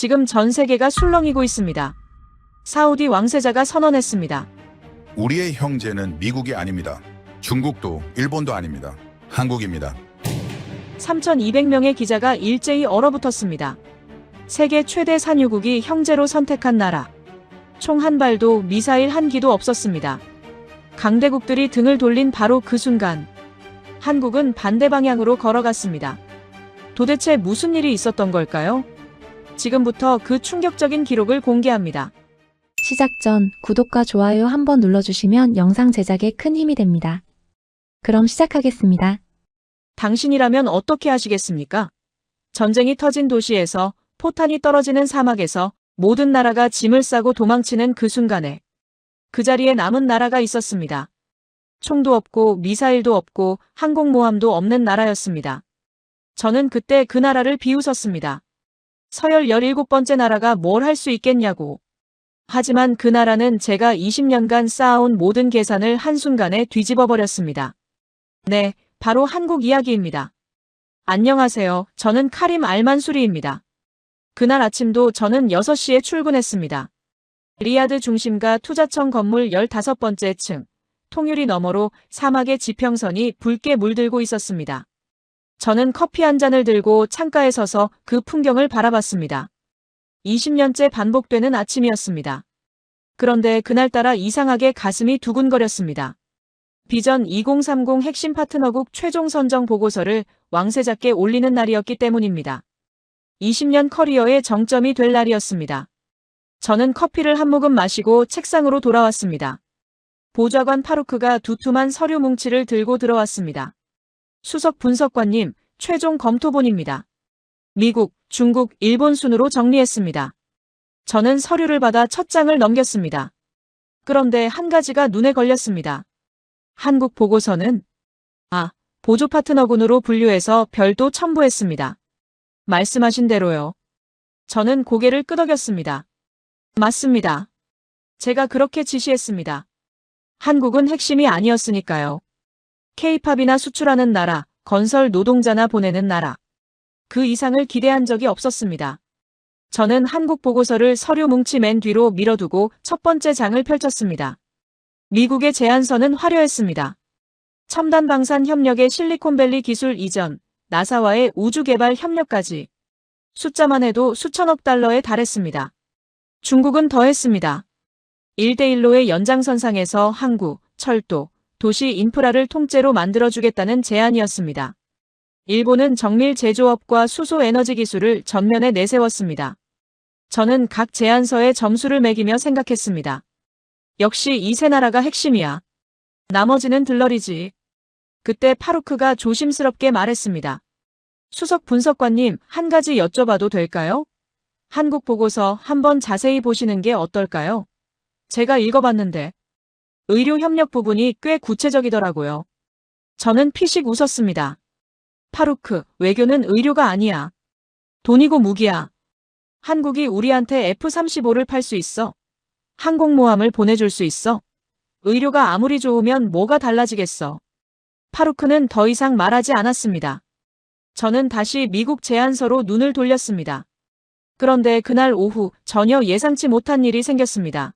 지금 전 세계가 술렁이고 있습니다. 사우디 왕세자가 선언했습니다. 우리의 형제는 미국이 아닙니다. 중국도 일본도 아닙니다. 한국입니다. 3,200명의 기자가 일제히 얼어붙었습니다. 세계 최대 산유국이 형제로 선택한 나라. 총 한 발도 미사일 한 기도 없었습니다. 강대국들이 등을 돌린 바로 그 순간 한국은 반대 방향으로 걸어갔습니다. 도대체 무슨 일이 있었던 걸까요? 지금부터 그 충격적인 기록을 공개합니다. 시작 전 구독과 좋아요 한번 눌러주시면 영상 제작에 큰 힘이 됩니다. 그럼 시작하겠습니다. 당신이라면 어떻게 하시겠습니까? 전쟁이 터진 도시에서, 포탄이 떨어지는 사막에서 모든 나라가 짐을 싸고 도망치는 그 순간에 그 자리에 남은 나라가 있었습니다. 총도 없고 미사일도 없고 항공모함도 없는 나라였습니다. 저는 그때 그 나라를 비웃었습니다. 서열 17번째 나라가 뭘 할 수 있겠냐고. 하지만 그 나라는 제가 20년간 쌓아온 모든 계산을 한순간에 뒤집어 버렸습니다. 네, 바로 한국 이야기입니다. 안녕하세요. 저는 카림 알만수리입니다. 그날 아침도 저는 6시에 출근했습니다. 리야드 중심가 투자청 건물 15번째 층, 통유리 너머로 사막의 지평선이 붉게 물들고 있었습니다. 저는 커피 한 잔을 들고 창가에 서서 그 풍경을 바라봤습니다. 20년째 반복되는 아침이었습니다. 그런데 그날따라 이상하게 가슴이 두근거렸습니다. 비전 2030 핵심 파트너국 최종 선정 보고서를 왕세자께 올리는 날이었기 때문입니다. 20년 커리어의 정점이 될 날이었습니다. 저는 커피를 한 모금 마시고 책상으로 돌아왔습니다. 보좌관 파루크가 두툼한 서류 뭉치를 들고 들어왔습니다. 수석 분석관님, 최종 검토본입니다. 미국, 중국, 일본 순으로 정리했습니다. 저는 서류를 받아 첫 장을 넘겼습니다. 그런데 한 가지가 눈에 걸렸습니다. 한국 보고서는 보조 파트너군으로 분류해서 별도 첨부했습니다. 말씀하신 대로요. 저는 고개를 끄덕였습니다. 맞습니다. 제가 그렇게 지시했습니다. 한국은 핵심이 아니었으니까요. K-팝이나 수출하는 나라, 건설 노동자나 보내는 나라. 그 이상을 기대한 적이 없었습니다. 저는 한국 보고서를 서류 뭉치 맨 뒤로 밀어두고 첫 번째 장을 펼쳤습니다. 미국의 제안서는 화려했습니다. 첨단 방산 협력의 실리콘밸리 기술 이전, 나사와의 우주개발 협력까지. 숫자만 해도 수천억 달러에 달했습니다. 중국은 더했습니다. 1대1로의 연장선상에서 항구, 철도, 도시 인프라를 통째로 만들어주겠다는 제안이었습니다. 일본은 정밀 제조업과 수소 에너지 기술을 전면에 내세웠습니다. 저는 각 제안서에 점수를 매기며 생각했습니다. 역시 이 세 나라가 핵심이야. 나머지는 들러리지. 그때 파루크가 조심스럽게 말했습니다. 수석 분석관님, 한 가지 여쭤봐도 될까요? 한국 보고서 한번 자세히 보시는 게 어떨까요? 제가 읽어봤는데 의료 협력 부분이 꽤 구체적이더라고요. 저는 피식 웃었습니다. 파루크, 외교는 의료가 아니야. 돈이고 무기야. 한국이 우리한테 F-35를 팔 수 있어. 항공모함을 보내줄 수 있어. 의료가 아무리 좋으면 뭐가 달라지겠어. 파루크는 더 이상 말하지 않았습니다. 저는 다시 미국 제안서로 눈을 돌렸습니다. 그런데 그날 오후 전혀 예상치 못한 일이 생겼습니다.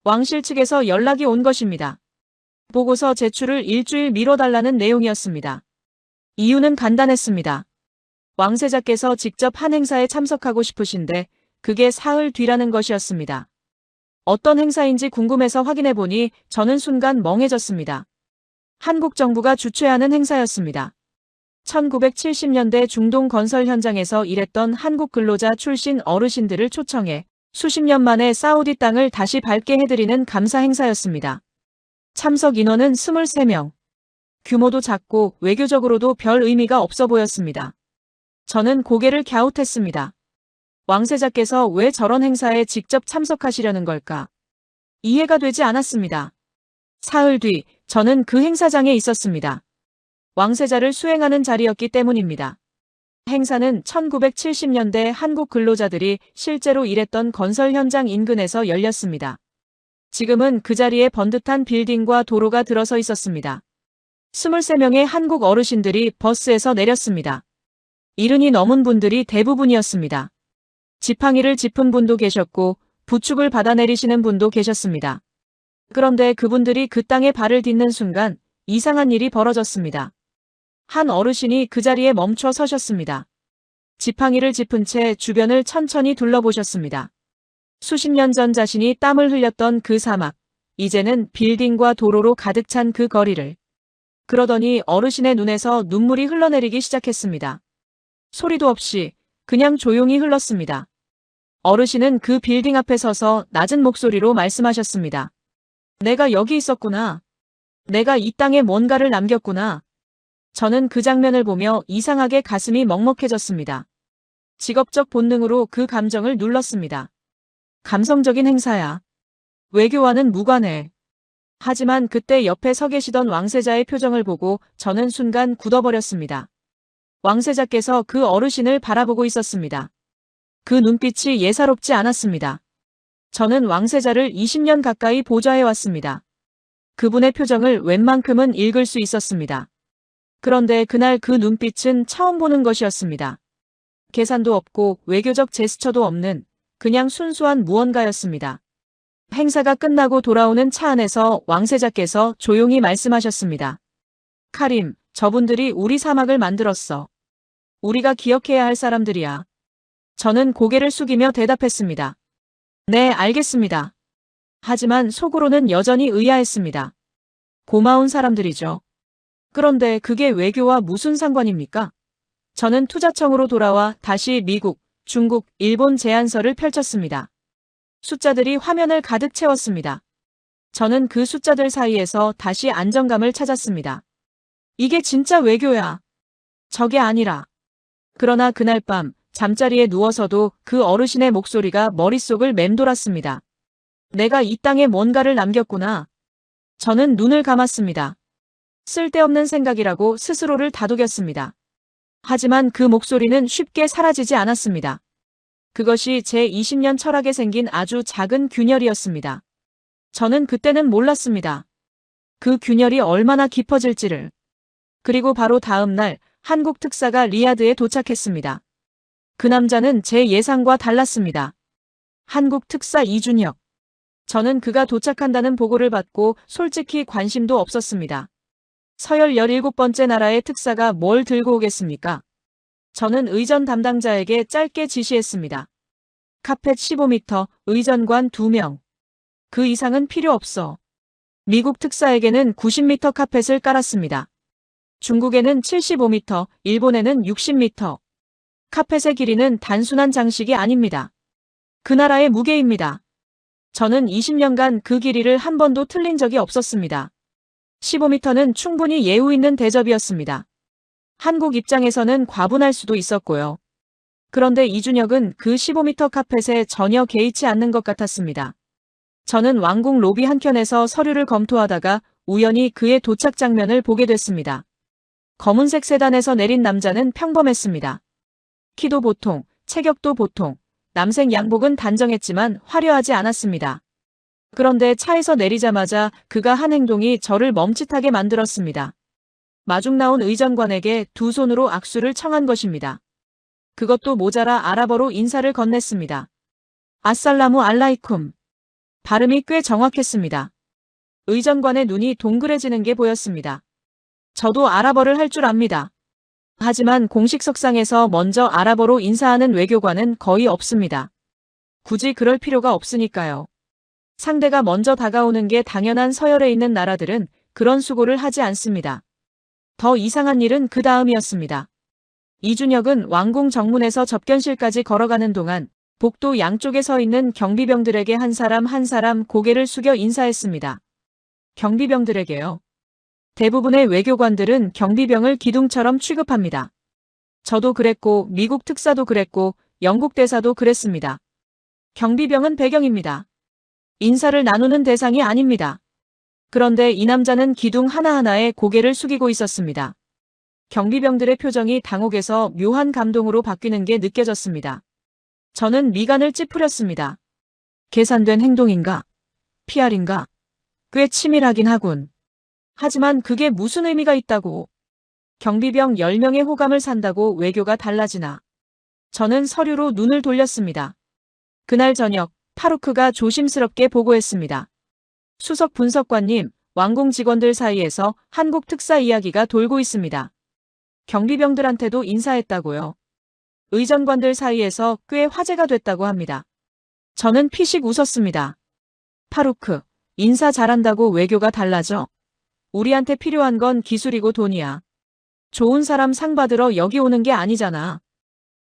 왕실 측에서 연락이 온 것입니다. 보고서 제출을 일주일 미뤄달라는 내용이었습니다. 이유는 간단했습니다. 왕세자께서 직접 한 행사에 참석하고 싶으신데 그게 사흘 뒤라는 것이었습니다. 어떤 행사인지 궁금해서 확인해보니 저는 순간 멍해졌습니다. 한국 정부가 주최하는 행사였습니다. 1970년대 중동 건설 현장에서 일했던 한국 근로자 출신 어르신들을 초청해 수십 년 만에 사우디 땅을 다시 밟게 해드리는 감사 행사였습니다. 참석 인원은 23명. 규모도 작고 외교적으로도 별 의미가 없어 보였습니다. 저는 고개를 갸웃했습니다. 왕세자께서 왜 저런 행사에 직접 참석하시려는 걸까? 이해가 되지 않았습니다. 사흘 뒤 저는 그 행사장에 있었습니다. 왕세자를 수행하는 자리였기 때문입니다. 행사는 1970년대 한국 근로자들이 실제로 일했던 건설 현장 인근에서 열렸습니다. 지금은 그 자리에 번듯한 빌딩과 도로가 들어서 있었습니다. 23명의 한국 어르신들이 버스에서 내렸습니다. 70이 넘은 분들이 대부분이었습니다. 지팡이를 짚은 분도 계셨고 부축을 받아내리시는 분도 계셨습니다. 그런데 그분들이 그 땅에 발을 딛는 순간 이상한 일이 벌어졌습니다. 한 어르신이 그 자리에 멈춰 서셨습니다. 지팡이를 짚은 채 주변을 천천히 둘러보셨습니다. 수십 년 전 자신이 땀을 흘렸던 그 사막, 이제는 빌딩과 도로로 가득 찬 그 거리를. 그러더니 어르신의 눈에서 눈물이 흘러내리기 시작했습니다. 소리도 없이 그냥 조용히 흘렀습니다. 어르신은 그 빌딩 앞에 서서 낮은 목소리로 말씀하셨습니다. 내가 여기 있었구나. 내가 이 땅에 뭔가를 남겼구나. 저는 그 장면을 보며 이상하게 가슴이 먹먹해졌습니다. 직업적 본능으로 그 감정을 눌렀습니다. 감성적인 행사야. 외교와는 무관해. 하지만 그때 옆에 서 계시던 왕세자의 표정을 보고 저는 순간 굳어버렸습니다. 왕세자께서 그 어르신을 바라보고 있었습니다. 그 눈빛이 예사롭지 않았습니다. 저는 왕세자를 20년 가까이 보좌해왔습니다. 그분의 표정을 웬만큼은 읽을 수 있었습니다. 그런데 그날 그 눈빛은 처음 보는 것이었습니다. 계산도 없고 외교적 제스처도 없는 그냥 순수한 무언가였습니다. 행사가 끝나고 돌아오는 차 안에서 왕세자께서 조용히 말씀하셨습니다. 카림, 저분들이 우리 사막을 만들었어. 우리가 기억해야 할 사람들이야. 저는 고개를 숙이며 대답했습니다. 네, 알겠습니다. 하지만 속으로는 여전히 의아했습니다. 고마운 사람들이죠. 그런데 그게 외교와 무슨 상관입니까? 저는 투자청으로 돌아와 다시 미국, 중국, 일본 제안서를 펼쳤습니다. 숫자들이 화면을 가득 채웠습니다. 저는 그 숫자들 사이에서 다시 안정감을 찾았습니다. 이게 진짜 외교야. 저게 아니라. 그러나 그날 밤 잠자리에 누워서도 그 어르신의 목소리가 머릿속을 맴돌았습니다. 내가 이 땅에 뭔가를 남겼구나. 저는 눈을 감았습니다. 쓸데없는 생각이라고 스스로를 다독였습니다. 하지만 그 목소리는 쉽게 사라지지 않았습니다. 그것이 제 20년 철학에 생긴 아주 작은 균열이었습니다. 저는 그때는 몰랐습니다. 그 균열이 얼마나 깊어질지를. 그리고 바로 다음 날 한국 특사가 리야드에 도착했습니다. 그 남자는 제 예상과 달랐습니다. 한국 특사 이준혁. 저는 그가 도착한다는 보고를 받고 솔직히 관심도 없었습니다. 서열 17번째 나라의 특사가 뭘 들고 오겠습니까? 저는 의전 담당자에게 짧게 지시했습니다. 카펫 15m, 의전관 2명. 그 이상은 필요 없어. 미국 특사에게는 90m 카펫을 깔았습니다. 중국에는 75m, 일본에는 60m. 카펫의 길이는 단순한 장식이 아닙니다. 그 나라의 무게입니다. 저는 20년간 그 길이를 한 번도 틀린 적이 없었습니다. 15m는 충분히 예우 있는 대접이었습니다. 한국 입장에서는 과분할 수도 있었고요. 그런데 이준혁은 그 15m 카펫에 전혀 개의치 않는 것 같았습니다. 저는 왕궁 로비 한켠에서 서류를 검토하다가 우연히 그의 도착 장면을 보게 됐습니다. 검은색 세단에서 내린 남자는 평범했습니다. 키도 보통, 체격도 보통, 남색 양복은 단정했지만 화려하지 않았습니다. 그런데 차에서 내리자마자 그가 한 행동이 저를 멈칫하게 만들었습니다. 마중 나온 의전관에게 두 손으로 악수를 청한 것입니다. 그것도 모자라 아랍어로 인사를 건넸습니다. 아살라무 알라이쿰. 발음이 꽤 정확했습니다. 의전관의 눈이 동그래지는 게 보였습니다. 저도 아랍어를 할 줄 압니다. 하지만 공식석상에서 먼저 아랍어로 인사하는 외교관은 거의 없습니다. 굳이 그럴 필요가 없으니까요. 상대가 먼저 다가오는 게 당연한 서열에 있는 나라들은 그런 수고를 하지 않습니다. 더 이상한 일은 그 다음이었습니다. 이준혁은 왕궁 정문에서 접견실까지 걸어가는 동안 복도 양쪽에 서 있는 경비병들에게 한 사람 한 사람 고개를 숙여 인사했습니다. 경비병들에게요. 대부분의 외교관들은 경비병을 기둥처럼 취급합니다. 저도 그랬고 미국 특사도 그랬고 영국 대사도 그랬습니다. 경비병은 배경입니다. 인사를 나누는 대상이 아닙니다. 그런데 이 남자는 기둥 하나하나에 고개를 숙이고 있었습니다. 경비병들의 표정이 당혹에서 묘한 감동으로 바뀌는 게 느껴졌습니다. 저는 미간을 찌푸렸습니다. 계산된 행동인가? PR인가? 꽤 치밀하긴 하군. 하지만 그게 무슨 의미가 있다고. 경비병 10명의 호감을 산다고 외교가 달라지나. 저는 서류로 눈을 돌렸습니다. 그날 저녁 파루크가 조심스럽게 보고했습니다. 수석 분석관님, 왕궁 직원들 사이에서 한국 특사 이야기가 돌고 있습니다. 경비병들한테도 인사했다고요. 의전관들 사이에서 꽤 화제가 됐다고 합니다. 저는 피식 웃었습니다. 파루크, 인사 잘한다고 외교가 달라져? 우리한테 필요한 건 기술이고 돈이야. 좋은 사람 상 받으러 여기 오는 게 아니잖아.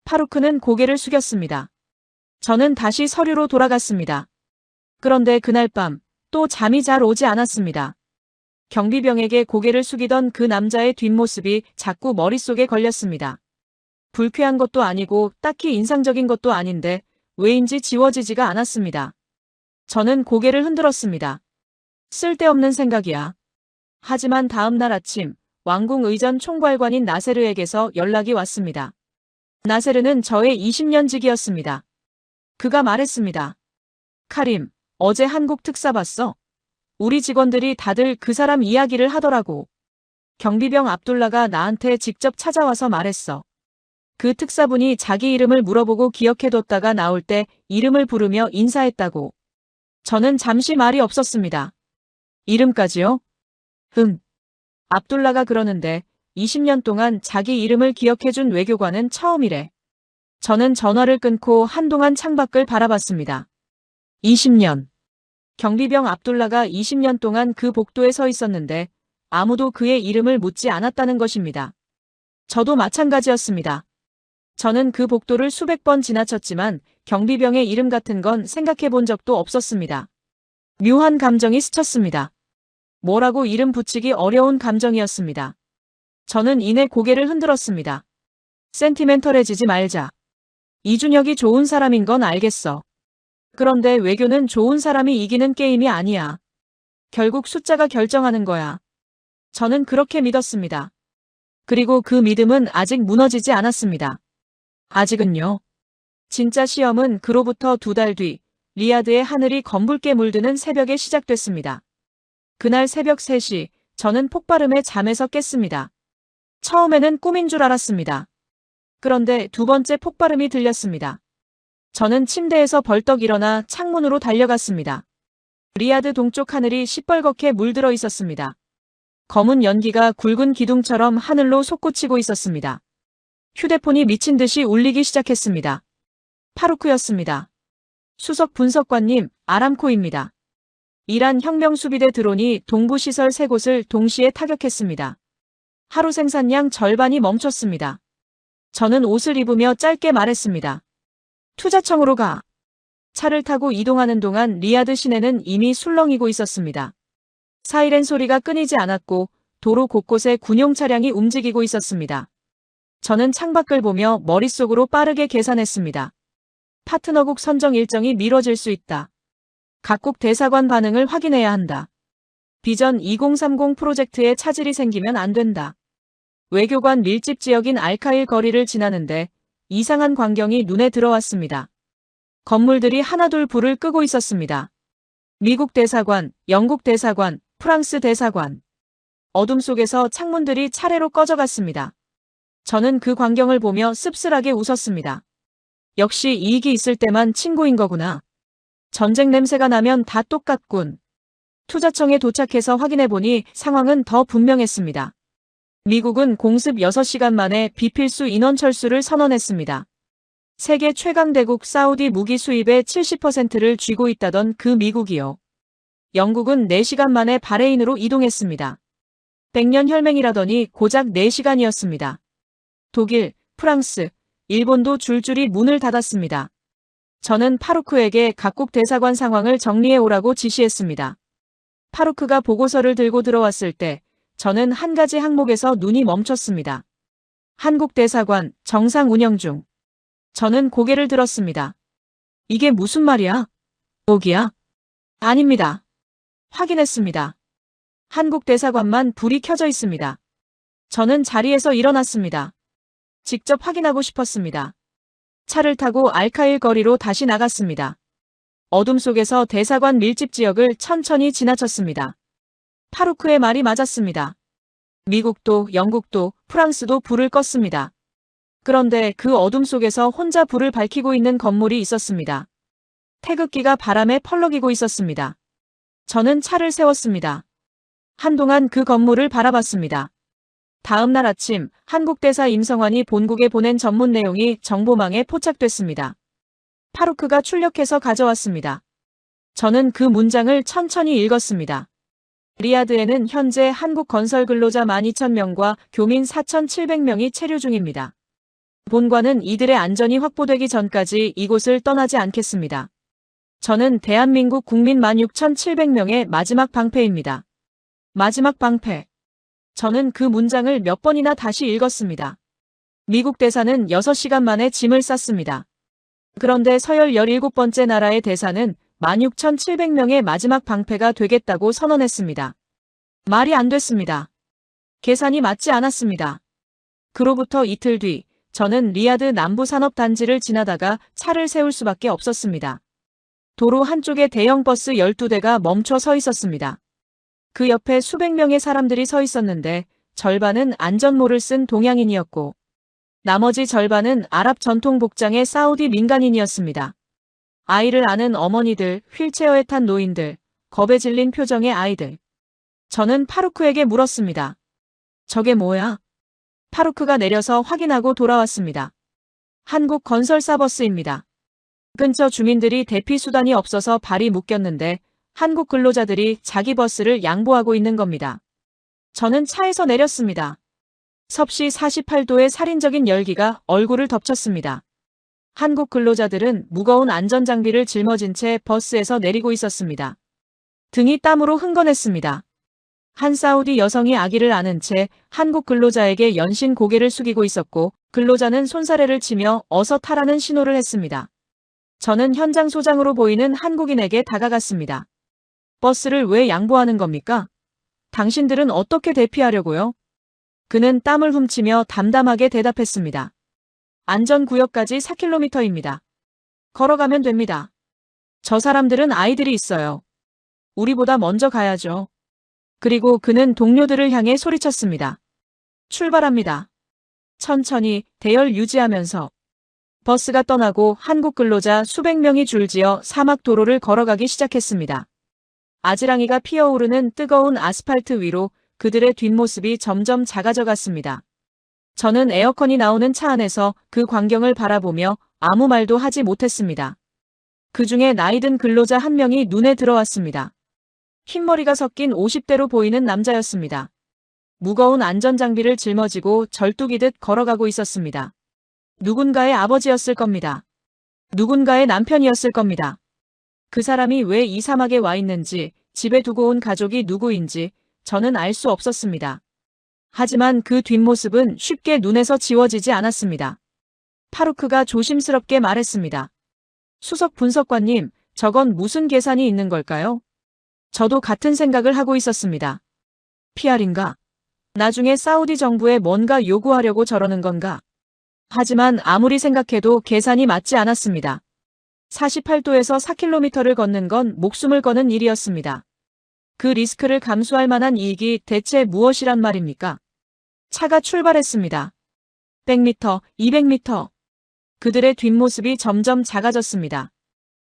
파루크는 고개를 숙였습니다. 저는 다시 서류로 돌아갔습니다. 그런데 그날 밤 또 잠이 잘 오지 않았습니다. 경비병에게 고개를 숙이던 그 남자의 뒷모습이 자꾸 머릿속에 걸렸습니다. 불쾌한 것도 아니고 딱히 인상적인 것도 아닌데 왜인지 지워지지가 않았습니다. 저는 고개를 흔들었습니다. 쓸데없는 생각이야. 하지만 다음 날 아침 왕궁 의전 총괄관인 나세르에게서 연락이 왔습니다. 나세르는 저의 20년 직이었습니다. 그가 말했습니다. 카림, 어제 한국 특사 봤어? 우리 직원들이 다들 그 사람 이야기를 하더라고. 경비병 압둘라가 나한테 직접 찾아와서 말했어. 그 특사분이 자기 이름을 물어보고 기억해뒀다가 나올 때 이름을 부르며 인사했다고. 저는 잠시 말이 없었습니다. 이름까지요? 압둘라가 그러는데 20년 동안 자기 이름을 기억해준 외교관은 처음이래. 저는 전화를 끊고 한동안 창밖을 바라봤습니다. 20년. 경비병 압둘라가 20년 동안 그 복도에 서 있었는데 아무도 그의 이름을 묻지 않았다는 것입니다. 저도 마찬가지였습니다. 저는 그 복도를 수백 번 지나쳤지만 경비병의 이름 같은 건 생각해 본 적도 없었습니다. 묘한 감정이 스쳤습니다. 뭐라고 이름 붙이기 어려운 감정이었습니다. 저는 이내 고개를 흔들었습니다. 센티멘털해지지 말자. 이준혁이 좋은 사람인 건 알겠어. 그런데 외교는 좋은 사람이 이기는 게임이 아니야. 결국 숫자가 결정하는 거야. 저는 그렇게 믿었습니다. 그리고 그 믿음은 아직 무너지지 않았습니다. 아직은요. 진짜 시험은 그로부터 2달 뒤 리야드의 하늘이 검붉게 물드는 새벽에 시작됐습니다. 그날 새벽 3시 저는 폭발음에 잠에서 깼습니다. 처음에는 꿈인 줄 알았습니다. 그런데 두 번째 폭발음이 들렸습니다. 저는 침대에서 벌떡 일어나 창문으로 달려갔습니다. 리야드 동쪽 하늘이 시뻘겋게 물들어 있었습니다. 검은 연기가 굵은 기둥처럼 하늘로 솟구치고 있었습니다. 휴대폰이 미친 듯이 울리기 시작했습니다. 파루크였습니다. 수석 분석관님, 아람코입니다. 이란 혁명수비대 드론이 동부시설 3곳을 동시에 타격했습니다. 하루 생산량 절반이 멈췄습니다. 저는 옷을 입으며 짧게 말했습니다. 투자청으로 가. 차를 타고 이동하는 동안 리야드 시내는 이미 술렁이고 있었습니다. 사이렌 소리가 끊이지 않았고 도로 곳곳에 군용 차량이 움직이고 있었습니다. 저는 창밖을 보며 머릿속으로 빠르게 계산했습니다. 파트너국 선정 일정이 미뤄질 수 있다. 각국 대사관 반응을 확인해야 한다. 비전 2030 프로젝트에 차질이 생기면 안 된다. 외교관 밀집 지역인 알카일 거리를 지나는데 이상한 광경이 눈에 들어왔습니다. 건물들이 하나둘 불을 끄고 있었습니다. 미국 대사관, 영국 대사관, 프랑스 대사관. 어둠 속에서 창문들이 차례로 꺼져갔습니다. 저는 그 광경을 보며 씁쓸하게 웃었습니다. 역시 이익이 있을 때만 친구인 거구나. 전쟁 냄새가 나면 다 똑같군. 투자청에 도착해서 확인해보니 상황은 더 분명했습니다. 미국은 공습 6시간 만에 비필수 인원 철수를 선언했습니다. 세계 최강대국 사우디 무기 수입의 70%를 쥐고 있다던 그 미국이요. 영국은 4시간 만에 바레인으로 이동했습니다. 100년 혈맹이라더니 고작 4시간이었습니다. 독일, 프랑스, 일본도 줄줄이 문을 닫았습니다. 저는 파루크에게 각국 대사관 상황을 정리해 오라고 지시했습니다. 파루크가 보고서를 들고 들어왔을 때 저는 한 가지 항목에서 눈이 멈췄습니다. 한국 대사관 정상 운영 중. 저는 고개를 들었습니다. 이게 무슨 말이야? 오기야? 아닙니다. 확인했습니다. 한국 대사관만 불이 켜져 있습니다. 저는 자리에서 일어났습니다. 직접 확인하고 싶었습니다. 차를 타고 알카일 거리로 다시 나갔습니다. 어둠 속에서 대사관 밀집 지역을 천천히 지나쳤습니다. 파루크의 말이 맞았습니다. 미국도 영국도 프랑스도 불을 껐습니다. 그런데 그 어둠 속에서 혼자 불을 밝히고 있는 건물이 있었습니다. 태극기가 바람에 펄럭이고 있었습니다. 저는 차를 세웠습니다. 한동안 그 건물을 바라봤습니다. 다음 날 아침 한국 대사 임성환이 본국에 보낸 전문 내용이 정보망에 포착됐습니다. 파루크가 출력해서 가져왔습니다. 저는 그 문장을 천천히 읽었습니다. 리야드에는 현재 한국 건설 근로자 12,000명과 교민 4,700명이 체류 중입니다. 본관은 이들의 안전이 확보되기 전까지 이곳을 떠나지 않겠습니다. 저는 대한민국 국민 16,700명의 마지막 방패입니다. 마지막 방패. 저는 그 문장을 몇 번이나 다시 읽었습니다. 미국 대사는 6시간 만에 짐을 쌌습니다. 그런데 서열 17번째 나라의 대사는 16,700명의 마지막 방패가 되겠다고 선언했습니다. 말이 안 됐습니다. 계산이 맞지 않았습니다. 그로부터 이틀 뒤, 저는 리야드 남부산업단지를 지나다가 차를 세울 수밖에 없었습니다. 도로 한쪽에 대형 버스 12대가 멈춰 서 있었습니다. 그 옆에 수백 명의 사람들이 서 있었는데 절반은 안전모를 쓴 동양인이었고 나머지 절반은 아랍 전통 복장의 사우디 민간인이었습니다. 아이를 아는 어머니들, 휠체어에 탄 노인들, 겁에 질린 표정의 아이들. 저는 파루크에게 물었습니다. 저게 뭐야? 파루크가 내려서 확인하고 돌아왔습니다. 한국 건설사 버스입니다. 근처 주민들이 대피 수단이 없어서 발이 묶였는데 한국 근로자들이 자기 버스를 양보하고 있는 겁니다. 저는 차에서 내렸습니다. 섭씨 48도의 살인적인 열기가 얼굴을 덮쳤습니다. 한국 근로자들은 무거운 안전장비를 짊어진 채 버스에서 내리고 있었습니다. 등이 땀으로 흥건했습니다. 한 사우디 여성이 아기를 안은 채 한국 근로자에게 연신 고개를 숙이고 있었고 근로자는 손사래를 치며 어서 타라는 신호를 했습니다. 저는 현장 소장으로 보이는 한국인에게 다가갔습니다. 버스를 왜 양보하는 겁니까? 당신들은 어떻게 대피하려고요? 그는 땀을 훔치며 담담하게 대답했습니다. 안전구역까지 4km입니다. 걸어가면 됩니다. 저 사람들은 아이들이 있어요. 우리보다 먼저 가야죠. 그리고 그는 동료들을 향해 소리쳤습니다. 출발합니다. 천천히 대열 유지하면서. 버스가 떠나고 한국 근로자 수백 명이 줄지어 사막 도로를 걸어가기 시작했습니다. 아지랑이가 피어오르는 뜨거운 아스팔트 위로 그들의 뒷모습이 점점 작아져 갔습니다. 저는 에어컨이 나오는 차 안에서 그 광경을 바라보며 아무 말도 하지 못했습니다. 그 중에 나이든 근로자 한 명이 눈에 들어왔습니다. 흰머리가 섞인 50대로 보이는 남자였습니다. 무거운 안전장비를 짊어지고 절뚝이듯 걸어가고 있었습니다. 누군가의 아버지였을 겁니다. 누군가의 남편이었을 겁니다. 그 사람이 왜 이 사막에 와 있는지, 집에 두고 온 가족이 누구인지 저는 알 수 없었습니다. 하지만 그 뒷모습은 쉽게 눈에서 지워지지 않았습니다. 파루크가 조심스럽게 말했습니다. 수석 분석관님, 저건 무슨 계산이 있는 걸까요? 저도 같은 생각을 하고 있었습니다. PR인가? 나중에 사우디 정부에 뭔가 요구하려고 저러는 건가? 하지만 아무리 생각해도 계산이 맞지 않았습니다. 48도에서 4km를 걷는 건 목숨을 거는 일이었습니다. 그 리스크를 감수할 만한 이익이 대체 무엇이란 말입니까? 차가 출발했습니다. 100m, 200m. 그들의 뒷모습이 점점 작아졌습니다.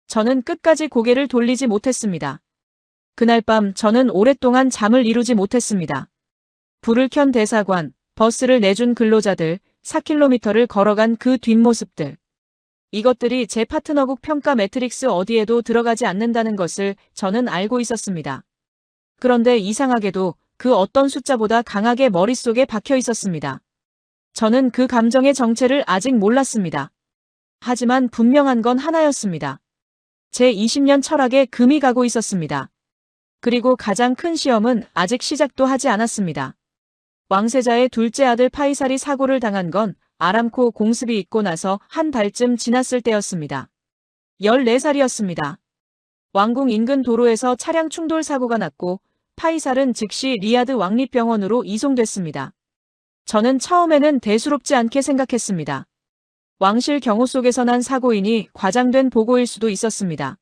저는 끝까지 고개를 돌리지 못했습니다. 그날 밤 저는 오랫동안 잠을 이루지 못했습니다. 불을 켠 대사관, 버스를 내준 근로자들, 4km를 걸어간 그 뒷모습들. 이것들이 제 파트너국 평가 매트릭스 어디에도 들어가지 않는다는 것을 저는 알고 있었습니다. 그런데 이상하게도 그 어떤 숫자보다 강하게 머릿속에 박혀 있었습니다. 저는 그 감정의 정체를 아직 몰랐습니다. 하지만 분명한 건 하나였습니다. 제 20년 철학에 금이 가고 있었습니다. 그리고 가장 큰 시험은 아직 시작도 하지 않았습니다. 왕세자의 둘째 아들 파이살이 사고를 당한 건 아람코 공습이 있고 나서 한 달쯤 지났을 때였습니다. 14살이었습니다. 왕궁 인근 도로에서 차량 충돌 사고가 났고 파이살은 즉시 리야드 왕립병원으로 이송됐습니다. 저는 처음에는 대수롭지 않게 생각했습니다. 왕실 경호 속에서 난 사고이니 과장된 보고일 수도 있었습니다.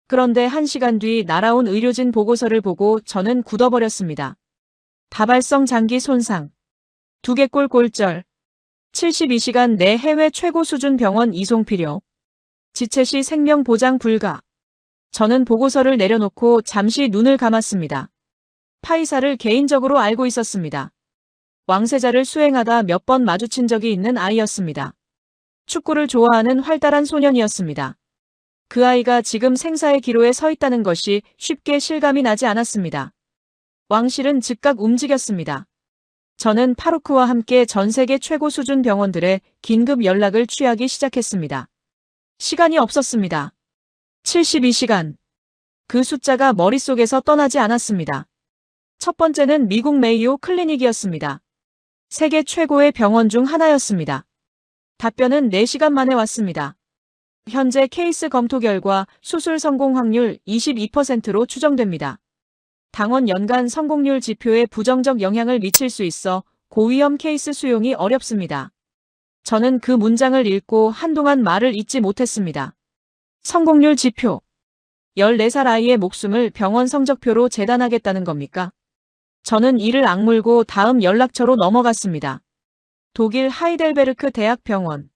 그런데 1시간 뒤 날아온 의료진 보고서를 보고 저는 굳어버렸습니다. 다발성 장기 손상, 두개골 골절, 72시간 내 해외 최고 수준 병원 이송 필요. 지체 시 생명 보장 불가. 저는 보고서를 내려놓고 잠시 눈을 감았습니다. 파이사를 개인적으로 알고 있었습니다. 왕세자를 수행하다 몇 번 마주친 적이 있는 아이였습니다. 축구를 좋아하는 활달한 소년이었습니다. 그 아이가 지금 생사의 기로에 서 있다는 것이 쉽게 실감이 나지 않았습니다. 왕실은 즉각 움직였습니다. 저는 파루크와 함께 전 세계 최고 수준 병원들의 긴급 연락을 취하기 시작했습니다. 시간이 없었습니다. 72시간. 그 숫자가 머릿속에서 떠나지 않았습니다. 첫 번째는 미국 메이오 클리닉이었습니다. 세계 최고의 병원 중 하나였습니다. 답변은 4시간 만에 왔습니다. 현재 케이스 검토 결과 수술 성공 확률 22%로 추정됩니다. 당원 연간 성공률 지표에 부정적 영향을 미칠 수 있어 고위험 케이스 수용이 어렵습니다. 저는 그 문장을 읽고 한동안 말을 잇지 못했습니다. 성공률 지표. 14살 아이의 목숨을 병원 성적표로 재단하겠다는 겁니까? 저는 이를 악물고 다음 연락처로 넘어갔습니다. 독일 하이델베르크 대학병원.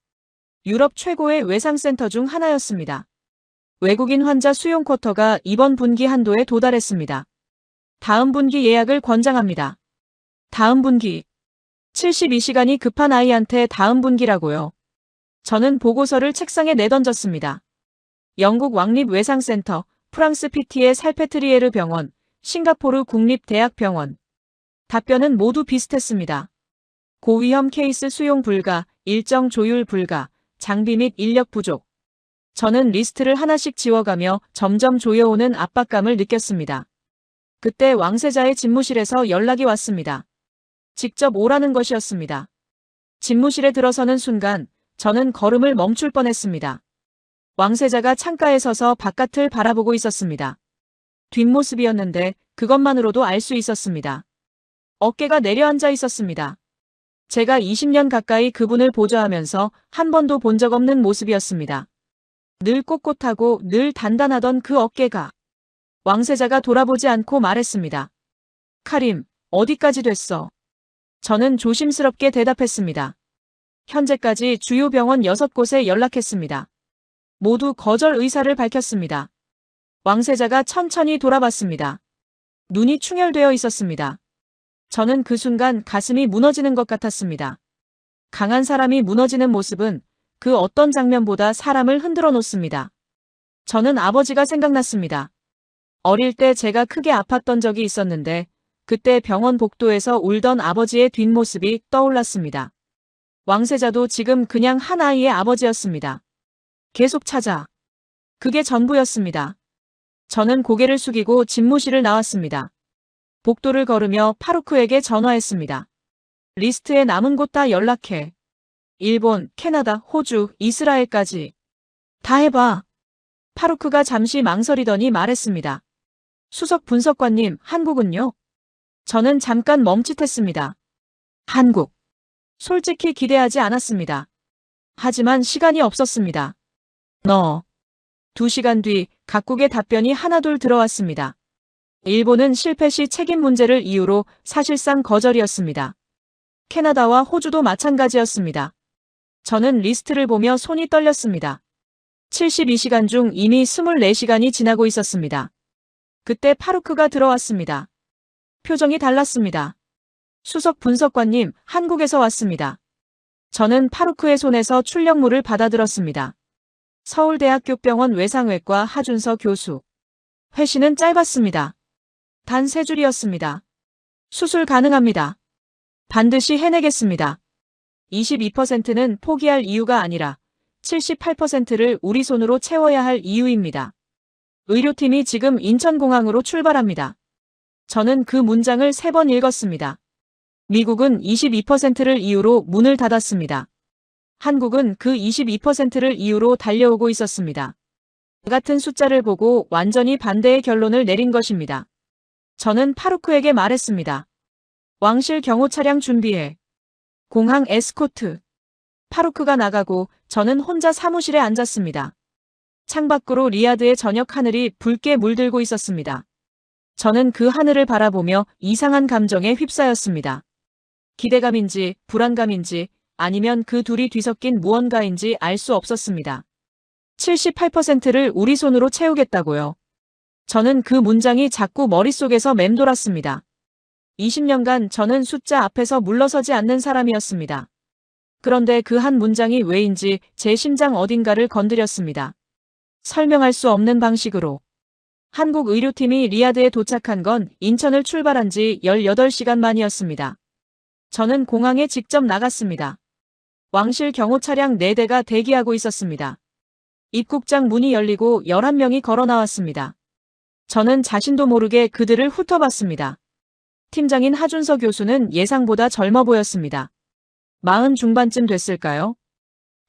유럽 최고의 외상센터 중 하나였습니다. 외국인 환자 수용 쿼터가 이번 분기 한도에 도달했습니다. 다음 분기 예약을 권장합니다. 다음 분기. 72시간이 급한 아이한테 다음 분기라고요. 저는 보고서를 책상에 내던졌습니다. 영국 왕립외상센터, 프랑스 피티의 살페트리에르 병원, 싱가포르 국립대학병원. 답변은 모두 비슷했습니다. 고위험 케이스 수용 불가, 일정 조율 불가, 장비 및 인력 부족. 저는 리스트를 하나씩 지워가며 점점 조여오는 압박감을 느꼈습니다. 그때 왕세자의 집무실에서 연락이 왔습니다. 직접 오라는 것이었습니다. 집무실에 들어서는 순간 저는 걸음을 멈출 뻔했습니다. 왕세자가 창가에 서서 바깥을 바라보고 있었습니다. 뒷모습이었는데 그것만으로도 알 수 있었습니다. 어깨가 내려앉아 있었습니다. 제가 20년 가까이 그분을 보좌하면서 한 번도 본 적 없는 모습이었습니다. 늘 꼿꼿하고 늘 단단하던 그 어깨가. 왕세자가 돌아보지 않고 말했습니다. 카림, 어디까지 됐어? 저는 조심스럽게 대답했습니다. 현재까지 주요 병원 6곳에 연락했습니다. 모두 거절 의사를 밝혔습니다. 왕세자가 천천히 돌아봤습니다. 눈이 충혈되어 있었습니다. 저는 그 순간 가슴이 무너지는 것 같았습니다. 강한 사람이 무너지는 모습은 그 어떤 장면보다 사람을 흔들어 놓습니다. 저는 아버지가 생각났습니다. 어릴 때 제가 크게 아팠던 적이 있었는데 그때 병원 복도에서 울던 아버지의 뒷모습이 떠올랐습니다. 왕세자도 지금 그냥 한 아이의 아버지였습니다. 계속 찾아. 그게 전부였습니다. 저는 고개를 숙이고 집무실을 나왔습니다. 복도를 걸으며 파루크에게 전화했습니다. 리스트에 남은 곳 다 연락해. 일본, 캐나다, 호주, 이스라엘까지. 다 해봐. 파루크가 잠시 망설이더니 말했습니다. 수석 분석관님, 한국은요? 저는 잠깐 멈칫했습니다. 한국. 솔직히 기대하지 않았습니다. 하지만 시간이 없었습니다. 2시간 뒤 각국의 답변이 하나둘 들어왔습니다. 일본은 실패 시 책임 문제를 이유로 사실상 거절이었습니다. 캐나다와 호주도 마찬가지였습니다. 저는 리스트를 보며 손이 떨렸습니다. 72시간 중 이미 24시간이 지나고 있었습니다. 그때 파루크가 들어왔습니다. 표정이 달랐습니다. 수석 분석관님, 한국에서 왔습니다. 저는 파루크의 손에서 출력물을 받아들었습니다. 서울대학교 병원 외상외과 하준서 교수. 회신은 짧았습니다. 단 3줄이었습니다. 수술 가능합니다. 반드시 해내겠습니다. 22%는 포기할 이유가 아니라 78%를 우리 손으로 채워야 할 이유입니다. 의료팀이 지금 인천공항으로 출발합니다. 저는 그 문장을 3번 읽었습니다. 미국은 22%를 이유로 문을 닫았습니다. 한국은 그 22%를 이유로 달려오고 있었습니다. 같은 숫자를 보고 완전히 반대의 결론을 내린 것입니다. 저는 파루크에게 말했습니다. 왕실 경호 차량 준비해. 공항 에스코트. 파루크가 나가고 저는 혼자 사무실에 앉았습니다. 창밖으로 리야드의 저녁 하늘이 붉게 물들고 있었습니다. 저는 그 하늘을 바라보며 이상한 감정에 휩싸였습니다. 기대감인지 불안감인지 아니면 그 둘이 뒤섞인 무언가인지 알 수 없었습니다. 78%를 우리 손으로 채우겠다고요. 저는 그 문장이 자꾸 머릿속에서 맴돌았습니다. 20년간 저는 숫자 앞에서 물러서지 않는 사람이었습니다. 그런데 그 한 문장이 왜인지 제 심장 어딘가를 건드렸습니다. 설명할 수 없는 방식으로. 한국 의료팀이 리야드에 도착한 건 인천을 출발한 지 18시간 만이었습니다. 저는 공항에 직접 나갔습니다. 왕실 경호 차량 4대가 대기하고 있었습니다. 입국장 문이 열리고 11명이 걸어 나왔습니다. 저는 자신도 모르게 그들을 훑어봤습니다. 팀장인 하준서 교수는 예상보다 젊어 보였습니다. 40 중반쯤 됐을까요?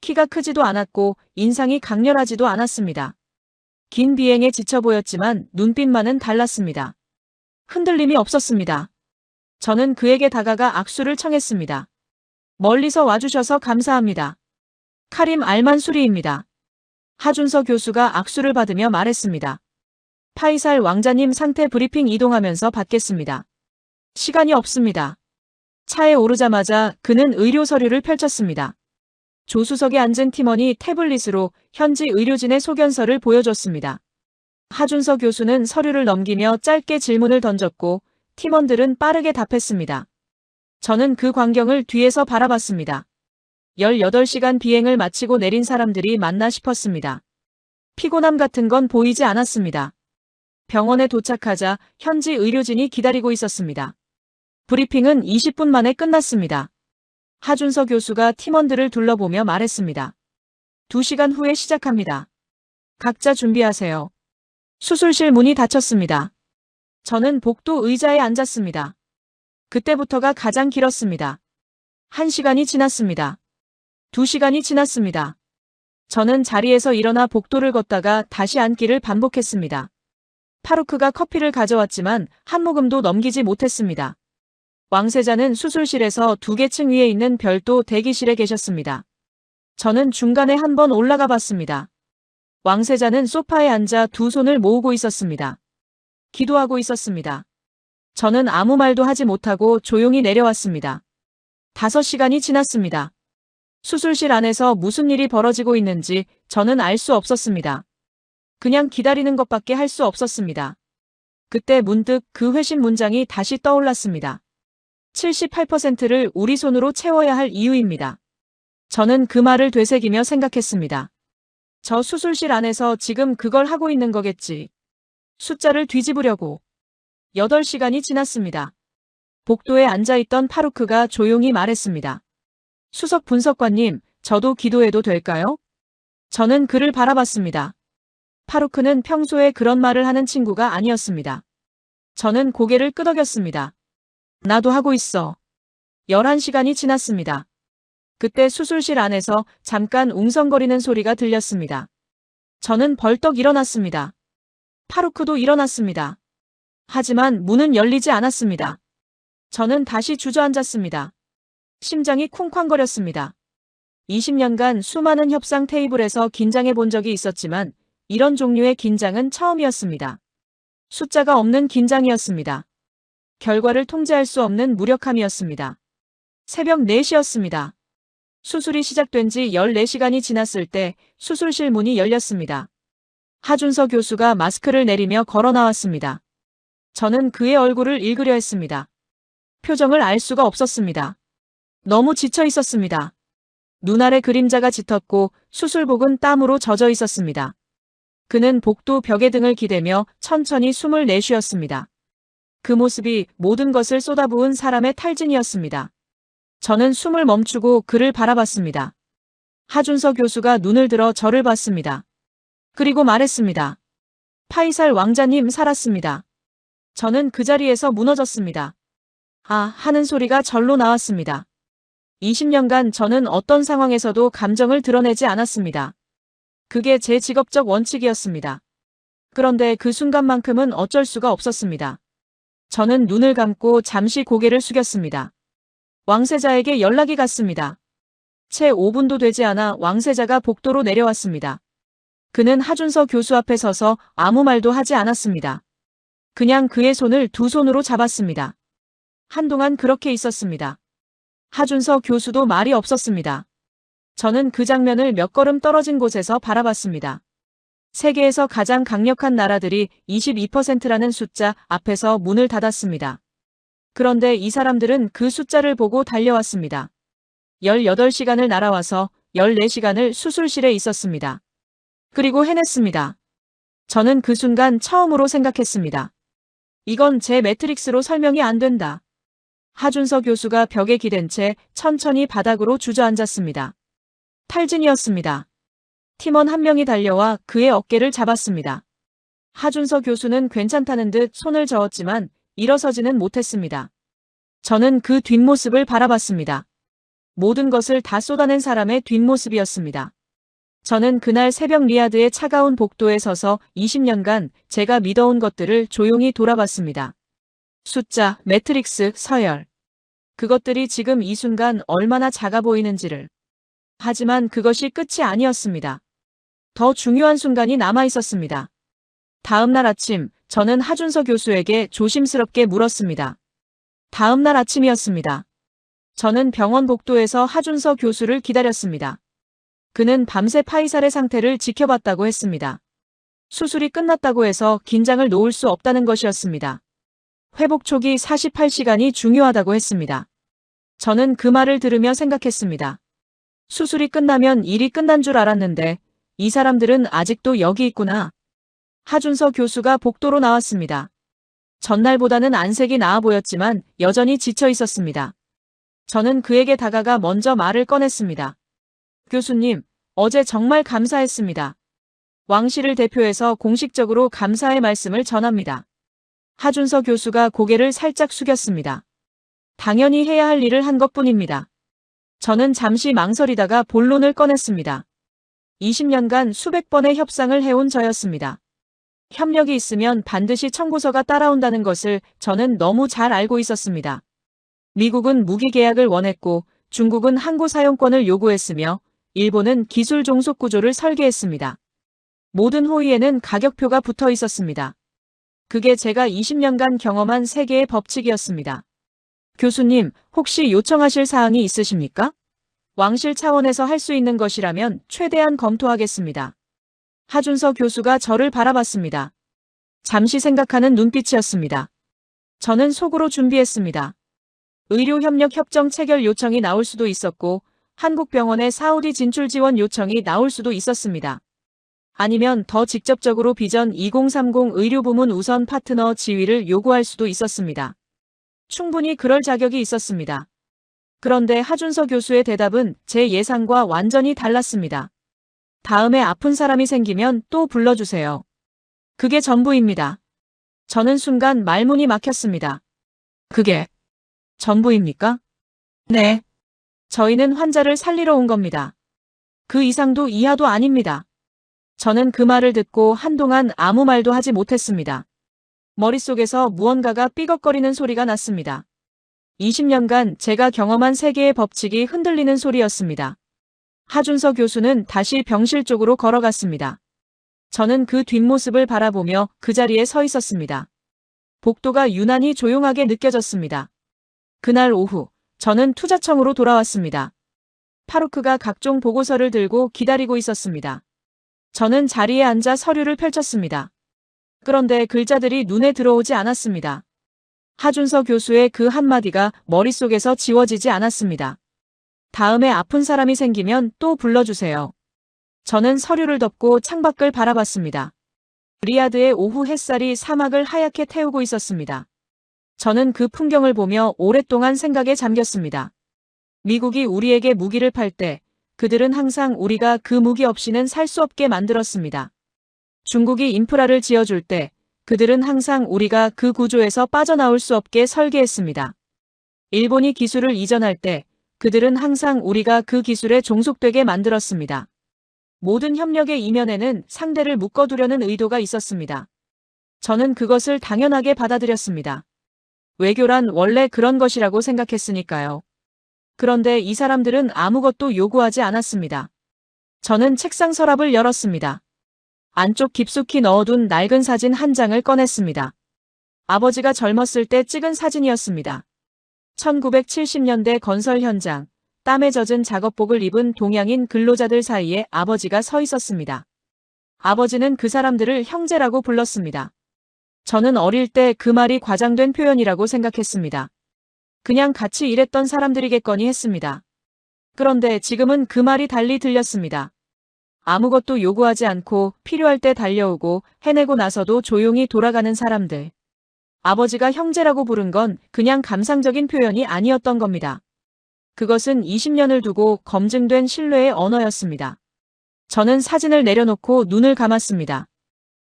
키가 크지도 않았고 인상이 강렬하지도 않았습니다. 긴 비행에 지쳐 보였지만 눈빛만은 달랐습니다. 흔들림이 없었습니다. 저는 그에게 다가가 악수를 청했습니다. 멀리서 와주셔서 감사합니다. 카림 알만수리입니다. 하준서 교수가 악수를 받으며 말했습니다. 파이살 왕자님 상태 브리핑 이동하면서 받겠습니다. 시간이 없습니다. 차에 오르자마자 그는 의료 서류를 펼쳤습니다. 조수석에 앉은 팀원이 태블릿으로 현지 의료진의 소견서를 보여줬습니다. 하준서 교수는 서류를 넘기며 짧게 질문을 던졌고 팀원들은 빠르게 답했습니다. 저는 그 광경을 뒤에서 바라봤습니다. 18시간 비행을 마치고 내린 사람들이 맞나 싶었습니다. 피곤함 같은 건 보이지 않았습니다. 병원에 도착하자 현지 의료진이 기다리고 있었습니다. 브리핑은 20분 만에 끝났습니다. 하준서 교수가 팀원들을 둘러보며 말했습니다. 2시간 후에 시작합니다. 각자 준비하세요. 수술실 문이 닫혔습니다. 저는 복도 의자에 앉았습니다. 그때부터가 가장 길었습니다. 1시간이 지났습니다. 2시간이 지났습니다. 저는 자리에서 일어나 복도를 걷다가 다시 앉기를 반복했습니다. 파루크가 커피를 가져왔지만 한 모금도 넘기지 못했습니다. 왕세자는 수술실에서 2개 층 위에 있는 별도 대기실에 계셨습니다. 저는 중간에 한번 올라가 봤습니다. 왕세자는 소파에 앉아 2 손을 모으고 있었습니다. 기도하고 있었습니다. 저는 아무 말도 하지 못하고 조용히 내려왔습니다. 5시간이 지났습니다. 수술실 안에서 무슨 일이 벌어지고 있는지 저는 알 수 없었습니다. 그냥 기다리는 것밖에 할 수 없었습니다. 그때 문득 그 회신 문장이 다시 떠올랐습니다. 78%를 우리 손으로 채워야 할 이유입니다. 저는 그 말을 되새기며 생각했습니다. 저 수술실 안에서 지금 그걸 하고 있는 거겠지. 숫자를 뒤집으려고. 8시간이 지났습니다. 복도에 앉아있던 파루크가 조용히 말했습니다. 수석 분석관님, 저도 기도해도 될까요? 저는 그를 바라봤습니다. 파루크는 평소에 그런 말을 하는 친구가 아니었습니다. 저는 고개를 끄덕였습니다. 나도 하고 있어. 11시간이 지났습니다. 그때 수술실 안에서 잠깐 웅성거리는 소리가 들렸습니다. 저는 벌떡 일어났습니다. 파루크도 일어났습니다. 하지만 문은 열리지 않았습니다. 저는 다시 주저앉았습니다. 심장이 쿵쾅거렸습니다. 20년간 수많은 협상 테이블에서 긴장해 본 적이 있었지만 이런 종류의 긴장은 처음이었습니다. 숫자가 없는 긴장이었습니다. 결과를 통제할 수 없는 무력함이었습니다. 새벽 4시였습니다. 수술이 시작된 지 14시간이 지났을 때 수술실 문이 열렸습니다. 하준서 교수가 마스크를 내리며 걸어 나왔습니다. 저는 그의 얼굴을 읽으려 했습니다. 표정을 알 수가 없었습니다. 너무 지쳐 있었습니다. 눈 아래 그림자가 짙었고 수술복은 땀으로 젖어 있었습니다. 그는 복도 벽에 등을 기대며 천천히 숨을 내쉬었습니다. 그 모습이 모든 것을 쏟아부은 사람의 탈진이었습니다. 저는 숨을 멈추고 그를 바라봤습니다. 하준서 교수가 눈을 들어 저를 봤습니다. 그리고 말했습니다. 파이살 왕자님 살았습니다. 저는 그 자리에서 무너졌습니다. 아 하는 소리가 절로 나왔습니다. 20년간 저는 어떤 상황에서도 감정을 드러내지 않았습니다. 그게 제 직업적 원칙이었습니다. 그런데 그 순간만큼은 어쩔 수가 없었습니다. 저는 눈을 감고 잠시 고개를 숙였습니다. 왕세자에게 연락이 갔습니다. 채 5분도 되지 않아 왕세자가 복도로 내려왔습니다. 그는 하준서 교수 앞에 서서 아무 말도 하지 않았습니다. 그냥 그의 손을 2 손으로 잡았습니다. 한동안 그렇게 있었습니다. 하준서 교수도 말이 없었습니다. 저는 그 장면을 몇 걸음 떨어진 곳에서 바라봤습니다. 세계에서 가장 강력한 나라들이 22%라는 숫자 앞에서 문을 닫았습니다. 그런데 이 사람들은 그 숫자를 보고 달려왔습니다. 18시간을 날아와서 14시간을 수술실에 있었습니다. 그리고 해냈습니다. 저는 그 순간 처음으로 생각했습니다. 이건 제 매트릭스로 설명이 안 된다. 하준서 교수가 벽에 기댄 채 천천히 바닥으로 주저앉았습니다. 탈진이었습니다. 팀원 한 명이 달려와 그의 어깨를 잡았습니다. 하준서 교수는 괜찮다는 듯 손을 저었지만 일어서지는 못했습니다. 저는 그 뒷모습을 바라봤습니다. 모든 것을 다 쏟아낸 사람의 뒷모습이었습니다. 저는 그날 새벽 리야드의 차가운 복도에 서서 20년간 제가 믿어온 것들을 조용히 돌아봤습니다. 숫자, 매트릭스, 서열. 그것들이 지금 이 순간 얼마나 작아 보이는지를. 하지만 그것이 끝이 아니었습니다. 더 중요한 순간이 남아 있었습니다. 다음 날 아침, 저는 하준서 교수에게 조심스럽게 물었습니다. 다음 날 아침이었습니다. 저는 병원 복도에서 하준서 교수를 기다렸습니다. 그는 밤새 파이살의 상태를 지켜봤다고 했습니다. 수술이 끝났다고 해서 긴장을 놓을 수 없다는 것이었습니다. 회복 초기 48시간이 중요하다고 했습니다. 저는 그 말을 들으며 생각했습니다. 수술이 끝나면 일이 끝난 줄 알았는데 이 사람들은 아직도 여기 있구나. 하준서 교수가 복도로 나왔습니다. 전날보다는 안색이 나아 보였지만 여전히 지쳐 있었습니다. 저는 그에게 다가가 먼저 말을 꺼냈습니다. 교수님, 어제 정말 감사했습니다. 왕실을 대표해서 공식적으로 감사의 말씀을 전합니다. 하준서 교수가 고개를 살짝 숙였습니다. 당연히 해야 할 일을 한 것뿐입니다. 저는 잠시 망설이다가 본론을 꺼냈습니다. 20년간 수백 번의 협상을 해온 저였습니다. 협력이 있으면 반드시 청구서가 따라온다는 것을 저는 너무 잘 알고 있었습니다. 미국은 무기 계약을 원했고 중국은 항구 사용권을 요구했으며 일본은 기술 종속 구조를 설계했습니다. 모든 호의에는 가격표가 붙어 있었습니다. 그게 제가 20년간 경험한 세계의 법칙이었습니다. 교수님, 혹시 요청하실 사항이 있으십니까? 왕실 차원에서 할 수 있는 것이라면 최대한 검토하겠습니다. 하준서 교수가 저를 바라봤습니다. 잠시 생각하는 눈빛이었습니다. 저는 속으로 준비했습니다. 의료협력 협정 체결 요청이 나올 수도 있었고 한국병원의 사우디 진출 지원 요청이 나올 수도 있었습니다. 아니면 더 직접적으로 비전 2030 의료부문 우선 파트너 지위를 요구할 수도 있었습니다. 충분히 그럴 자격이 있었습니다. 그런데 하준서 교수의 대답은 제 예상과 완전히 달랐습니다. 다음에 아픈 사람이 생기면 또 불러주세요. 그게 전부입니다. 저는 순간 말문이 막혔습니다. 그게 전부입니까? 네. 저희는 환자를 살리러 온 겁니다. 그 이상도 이하도 아닙니다. 저는 그 말을 듣고 한동안 아무 말도 하지 못했습니다. 머릿속에서 무언가가 삐걱거리는 소리가 났습니다. 20년간 제가 경험한 세계의 법칙이 흔들리는 소리였습니다. 하준서 교수는 다시 병실 쪽으로 걸어갔습니다. 저는 그 뒷모습을 바라보며 그 자리에 서 있었습니다. 복도가 유난히 조용하게 느껴졌습니다. 그날 오후, 저는 투자청으로 돌아왔습니다. 파루크가 각종 보고서를 들고 기다리고 있었습니다. 저는 자리에 앉아 서류를 펼쳤습니다. 그런데 글자들이 눈에 들어오지 않았습니다. 하준서 교수의 그 한마디가 머릿속에서 지워지지 않았습니다. 다음에 아픈 사람이 생기면 또 불러주세요. 저는 서류를 덮고 창밖을 바라봤습니다. 리야드의 오후 햇살이 사막을 하얗게 태우고 있었습니다. 저는 그 풍경을 보며 오랫동안 생각에 잠겼습니다. 미국이 우리에게 무기를 팔 때 그들은 항상 우리가 그 무기 없이는 살 수 없게 만들었습니다. 중국이 인프라를 지어줄 때 그들은 항상 우리가 그 구조에서 빠져나올 수 없게 설계했습니다. 일본이 기술을 이전할 때 그들은 항상 우리가 그 기술에 종속되게 만들었습니다. 모든 협력의 이면에는 상대를 묶어두려는 의도가 있었습니다. 저는 그것을 당연하게 받아들였습니다. 외교란 원래 그런 것이라고 생각했으니까요. 그런데 이 사람들은 아무것도 요구하지 않았습니다. 저는 책상 서랍을 열었습니다. 안쪽 깊숙이 넣어둔 낡은 사진 한 장을 꺼냈습니다. 아버지가 젊었을 때 찍은 사진이었습니다. 1970년대 건설 현장, 땀에 젖은 작업복을 입은 동양인 근로자들 사이에 아버지가 서 있었습니다. 아버지는 그 사람들을 형제라고 불렀습니다. 저는 어릴 때 그 말이 과장된 표현이라고 생각했습니다. 그냥 같이 일했던 사람들이겠거니 했습니다. 그런데 지금은 그 말이 달리 들렸습니다. 아무것도 요구하지 않고 필요할 때 달려오고 해내고 나서도 조용히 돌아가는 사람들. 아버지가 형제라고 부른 건 그냥 감상적인 표현이 아니었던 겁니다. 그것은 20년을 두고 검증된 신뢰의 언어였습니다. 저는 사진을 내려놓고 눈을 감았습니다.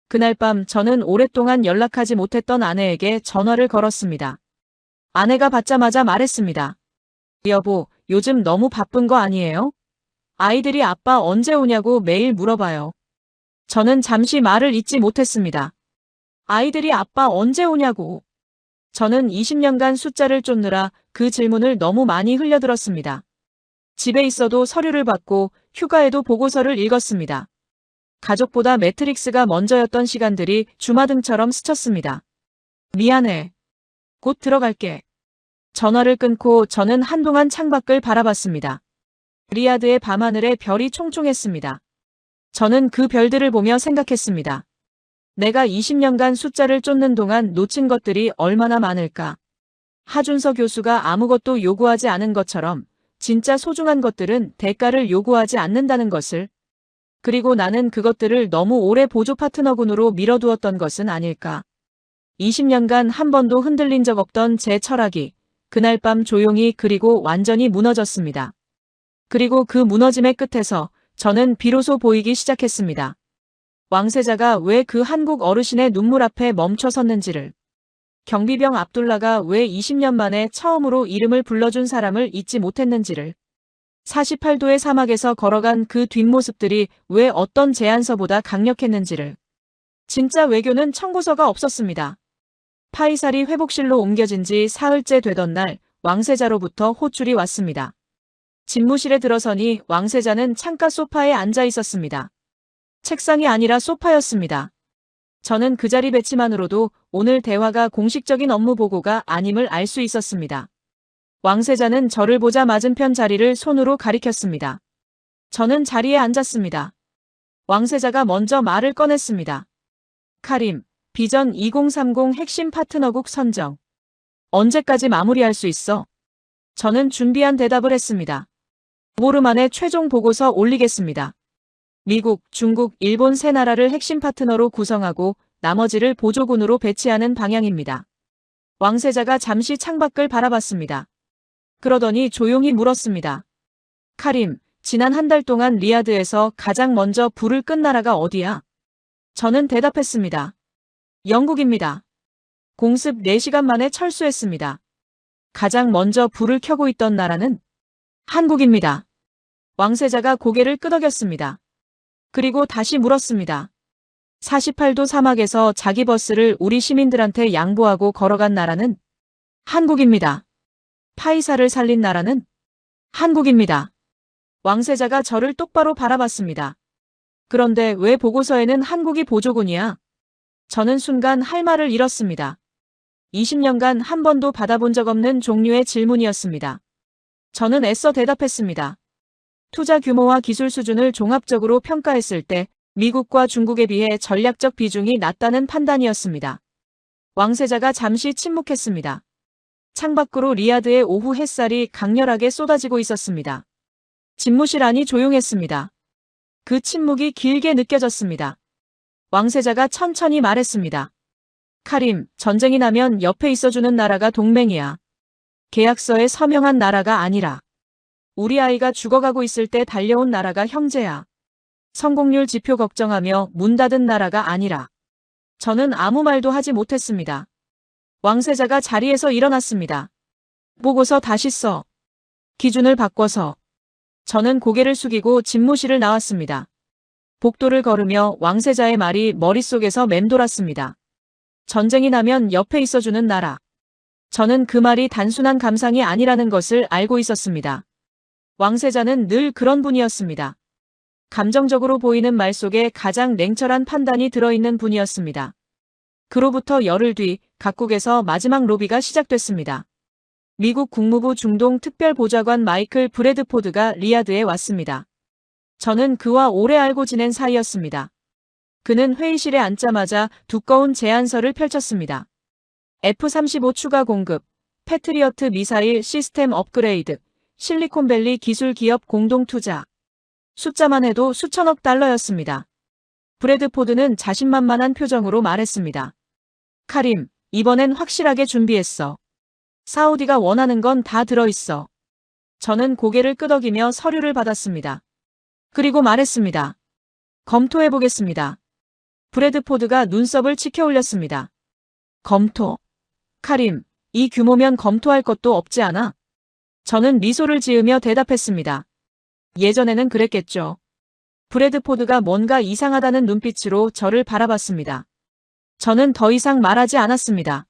그날 밤 저는 오랫동안 연락하지 못했던 아내에게 전화를 걸었습니다. 아내가 받자마자 말했습니다. 여보, 요즘 너무 바쁜 거 아니에요? 아이들이 아빠 언제 오냐고 매일 물어봐요. 저는 잠시 말을 잇지 못했습니다. 아이들이 아빠 언제 오냐고. 저는 20년간 숫자를 쫓느라 그 질문을 너무 많이 흘려들었습니다. 집에 있어도 서류를 받고 휴가에도 보고서를 읽었습니다. 가족보다 매트릭스가 먼저였던 시간들이 주마등처럼 스쳤습니다. 미안해. 곧 들어갈게. 전화를 끊고 저는 한동안 창밖을 바라봤습니다. 리야드의 밤하늘에 별이 총총했습니다. 저는 그 별들을 보며 생각했습니다. 내가 20년간 숫자를 쫓는 동안 놓친 것들이 얼마나 많을까. 하준서 교수가 아무것도 요구하지 않은 것처럼 진짜 소중한 것들은 대가를 요구하지 않는다는 것을. 그리고 나는 그것들을 너무 오래 보조 파트너군으로 밀어두었던 것은 아닐까. 20년간 한 번도 흔들린 적 없던 제 철학이 그날 밤 조용히 그리고 완전히 무너졌습니다. 그리고 그 무너짐의 끝에서 저는 비로소 보이기 시작했습니다. 왕세자가 왜 그 한국 어르신의 눈물 앞에 멈춰 섰는지를, 경비병 압둘라가 왜 20년 만에 처음으로 이름을 불러준 사람을 잊지 못했는지를, 48도의 사막에서 걸어간 그 뒷모습들이 왜 어떤 제안서보다 강력했는지를. 진짜 외교는 청구서가 없었습니다. 파이살이 회복실로 옮겨진 지 사흘째 되던 날 왕세자로부터 호출이 왔습니다. 집무실에 들어서니 왕세자는 창가 소파에 앉아 있었습니다. 책상이 아니라 소파였습니다. 저는 그 자리 배치만으로도 오늘 대화가 공식적인 업무 보고가 아님을 알 수 있었습니다. 왕세자는 저를 보자 맞은편 자리를 손으로 가리켰습니다. 저는 자리에 앉았습니다. 왕세자가 먼저 말을 꺼냈습니다. 카림, 비전 2030 핵심 파트너국 선정. 언제까지 마무리할 수 있어? 저는 준비한 대답을 했습니다. 5월 만에 최종 보고서 올리겠습니다. 미국, 중국, 일본 세 나라를 핵심 파트너로 구성하고 나머지를 보조군으로 배치하는 방향입니다. 왕세자가 잠시 창밖을 바라봤습니다. 그러더니 조용히 물었습니다. 카림, 지난 한 달 동안 리야드에서 가장 먼저 불을 끈 나라가 어디야? 저는 대답했습니다. 영국입니다. 공습 4시간 만에 철수했습니다. 가장 먼저 불을 켜고 있던 나라는 한국입니다. 왕세자가 고개를 끄덕였습니다. 그리고 다시 물었습니다. 48도 사막에서 자기 버스를 우리 시민들한테 양보하고 걸어간 나라는 한국입니다. 파이사를 살린 나라는 한국입니다. 왕세자가 저를 똑바로 바라봤습니다. 그런데 왜 보고서에는 한국이 보조군이야? 저는 순간 할 말을 잃었습니다. 20년간 한 번도 받아본 적 없는 종류의 질문이었습니다. 저는 애써 대답했습니다. 투자 규모와 기술 수준을 종합적으로 평가했을 때 미국과 중국에 비해 전략적 비중이 낮다는 판단이었습니다. 왕세자가 잠시 침묵했습니다. 창밖으로 리야드의 오후 햇살이 강렬하게 쏟아지고 있었습니다. 집무실 안이 조용했습니다. 그 침묵이 길게 느껴졌습니다. 왕세자가 천천히 말했습니다. 카림, 전쟁이 나면 옆에 있어주는 나라가 동맹이야. 계약서에 서명한 나라가 아니라. 우리 아이가 죽어가고 있을 때 달려온 나라가 형제야. 성공률 지표 걱정하며 문 닫은 나라가 아니라. 저는 아무 말도 하지 못했습니다. 왕세자가 자리에서 일어났습니다. 보고서 다시 써. 기준을 바꿔서. 저는 고개를 숙이고 집무실을 나왔습니다. 복도를 걸으며 왕세자의 말이 머릿속에서 맴돌았습니다. 전쟁이 나면 옆에 있어주는 나라. 저는 그 말이 단순한 감상이 아니라는 것을 알고 있었습니다. 왕세자는 늘 그런 분이었습니다. 감정적으로 보이는 말 속에 가장 냉철한 판단이 들어있는 분이었습니다. 그로부터 열흘 뒤 각국에서 마지막 로비가 시작됐습니다. 미국 국무부 중동 특별보좌관 마이클 브래드포드가 리야드에 왔습니다. 저는 그와 오래 알고 지낸 사이였습니다. 그는 회의실에 앉자마자 두꺼운 제안서를 펼쳤습니다. F-35 추가 공급, 패트리어트 미사일 시스템 업그레이드, 실리콘밸리 기술 기업 공동 투자. 숫자만 해도 수천억 달러였습니다. 브래드포드는 자신만만한 표정으로 말했습니다. 카림, 이번엔 확실하게 준비했어. 사우디가 원하는 건 다 들어있어. 저는 고개를 끄덕이며 서류를 받았습니다. 그리고 말했습니다. 검토해보겠습니다. 브래드포드가 눈썹을 치켜 올렸습니다. 검토. 카림, 이 규모면 검토할 것도 없지 않아? 저는 미소를 지으며 대답했습니다. 예전에는 그랬겠죠. 브래드포드가 뭔가 이상하다는 눈빛으로 저를 바라봤습니다. 저는 더 이상 말하지 않았습니다.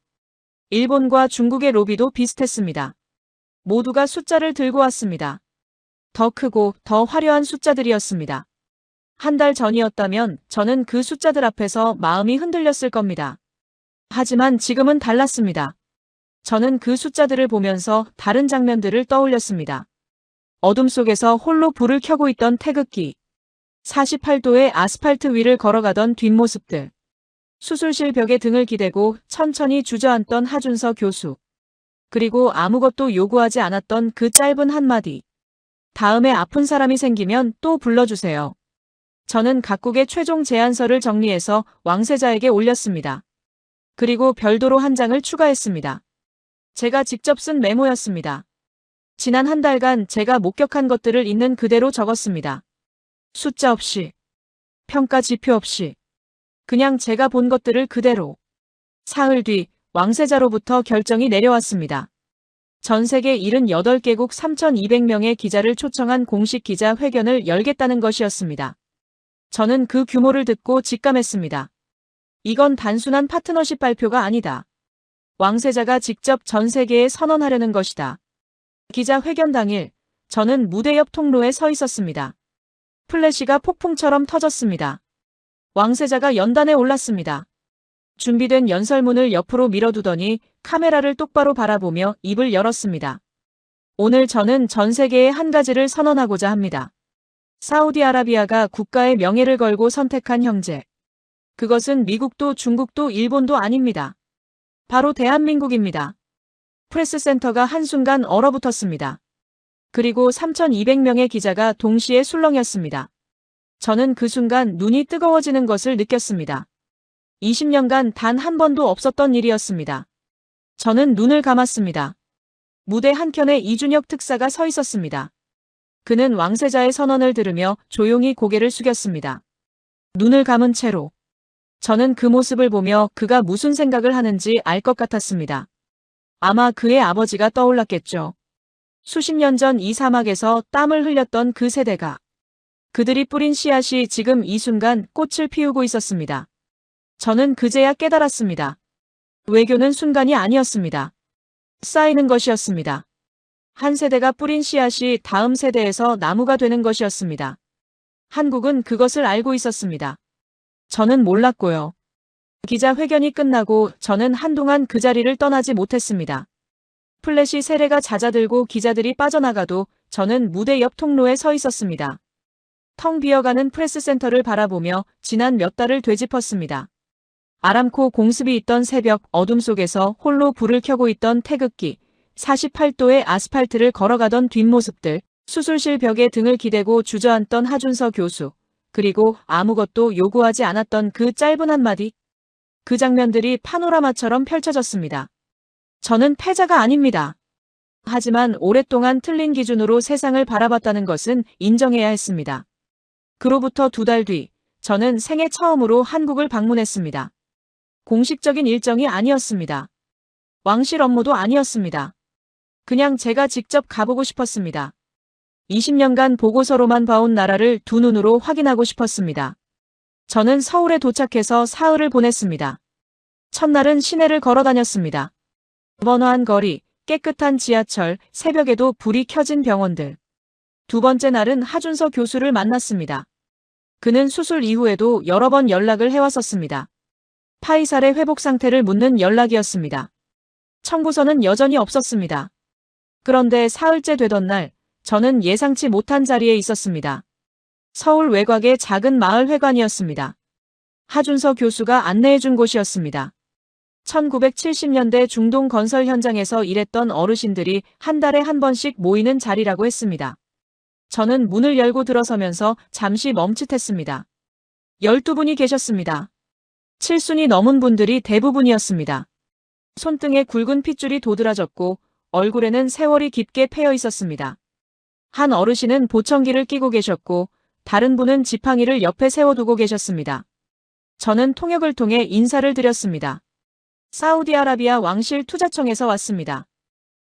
일본과 중국의 로비도 비슷했습니다. 모두가 숫자를 들고 왔습니다. 더 크고 더 화려한 숫자들이었습니다. 한 달 전이었다면 저는 그 숫자들 앞에서 마음이 흔들렸을 겁니다. 하지만 지금은 달랐습니다. 저는 그 숫자들을 보면서 다른 장면들을 떠올렸습니다. 어둠 속에서 홀로 불을 켜고 있던 태극기, 48도의 아스팔트 위를 걸어가던 뒷모습들, 수술실 벽에 등을 기대고 천천히 주저앉던 하준서 교수, 그리고 아무것도 요구하지 않았던 그 짧은 한마디. 다음에 아픈 사람이 생기면 또 불러주세요. 저는 각국의 최종 제안서를 정리해서 왕세자에게 올렸습니다. 그리고 별도로 한 장을 추가했습니다. 제가 직접 쓴 메모였습니다. 지난 한 달간 제가 목격한 것들을 있는 그대로 적었습니다. 숫자 없이, 평가 지표 없이, 그냥 제가 본 것들을 그대로. 사흘 뒤 왕세자로부터 결정이 내려왔습니다. 전 세계 78개국 3,200명의 기자를 초청한 공식 기자회견을 열겠다는 것이었습니다. 저는 그 규모를 듣고 직감했습니다. 이건 단순한 파트너십 발표가 아니다. 왕세자가 직접 전 세계에 선언하려는 것이다. 기자회견 당일, 저는 무대 옆 통로에 서 있었습니다. 플래시가 폭풍처럼 터졌습니다. 왕세자가 연단에 올랐습니다. 준비된 연설문을 옆으로 밀어두더니 카메라를 똑바로 바라보며 입을 열었습니다. 오늘 저는 전 세계에 한 가지를 선언하고자 합니다. 사우디아라비아가 국가의 명예를 걸고 선택한 형제. 그것은 미국도 중국도 일본도 아닙니다. 바로 대한민국입니다. 프레스센터가 한순간 얼어붙었습니다. 그리고 3,200명의 기자가 동시에 술렁였습니다. 저는 그 순간 눈이 뜨거워지는 것을 느꼈습니다. 20년간 단 한 번도 없었던 일이었습니다. 저는 눈을 감았습니다. 무대 한켠에 이준혁 특사가 서 있었습니다. 그는 왕세자의 선언을 들으며 조용히 고개를 숙였습니다. 눈을 감은 채로. 저는 그 모습을 보며 그가 무슨 생각을 하는지 알 것 같았습니다. 아마 그의 아버지가 떠올랐겠죠. 수십 년 전 이 사막에서 땀을 흘렸던 그 세대가. 그들이 뿌린 씨앗이 지금 이 순간 꽃을 피우고 있었습니다. 저는 그제야 깨달았습니다. 외교는 순간이 아니었습니다. 쌓이는 것이었습니다. 한 세대가 뿌린 씨앗이 다음 세대에서 나무가 되는 것이었습니다. 한국은 그것을 알고 있었습니다. 저는 몰랐고요. 기자회견이 끝나고 저는 한동안 그 자리를 떠나지 못했습니다. 플래시 세례가 잦아들고 기자들이 빠져나가도 저는 무대 옆 통로에 서 있었습니다. 텅 비어가는 프레스센터를 바라보며 지난 몇 달을 되짚었습니다. 아람코 공습이 있던 새벽 어둠 속에서 홀로 불을 켜고 있던 태극기, 48도의 아스팔트를 걸어가던 뒷모습들, 수술실 벽에 등을 기대고 주저앉던 하준서 교수, 그리고 아무것도 요구하지 않았던 그 짧은 한마디. 그 장면들이 파노라마처럼 펼쳐졌습니다. 저는 패자가 아닙니다. 하지만 오랫동안 틀린 기준으로 세상을 바라봤다는 것은 인정해야 했습니다. 그로부터 2달 뒤, 저는 생애 처음으로 한국을 방문했습니다. 공식적인 일정이 아니었습니다. 왕실 업무도 아니었습니다. 그냥 제가 직접 가보고 싶었습니다. 20년간 보고서로만 봐온 나라를 두 눈으로 확인하고 싶었습니다. 저는 서울에 도착해서 사흘을 보냈습니다. 첫날은 시내를 걸어 다녔습니다. 번화한 거리, 깨끗한 지하철, 새벽에도 불이 켜진 병원들. 두 번째 날은 하준서 교수를 만났습니다. 그는 수술 이후에도 여러 번 연락을 해왔었습니다. 파이살의 회복 상태를 묻는 연락이었습니다. 청구서는 여전히 없었습니다. 그런데 사흘째 되던 날, 저는 예상치 못한 자리에 있었습니다. 서울 외곽의 작은 마을 회관이었습니다. 하준서 교수가 안내해준 곳이었습니다. 1970년대 중동 건설 현장에서 일했던 어르신들이 한 달에 한 번씩 모이는 자리라고 했습니다. 저는 문을 열고 들어서면서 잠시 멈칫했습니다. 12분이 계셨습니다. 7순이 넘은 분들이 대부분이었습니다. 손등에 굵은 핏줄이 도드라졌고 얼굴에는 세월이 깊게 패여 있었습니다. 한 어르신은 보청기를 끼고 계셨고 다른 분은 지팡이를 옆에 세워두고 계셨습니다. 저는 통역을 통해 인사를 드렸습니다. 사우디아라비아 왕실 투자청에서 왔습니다.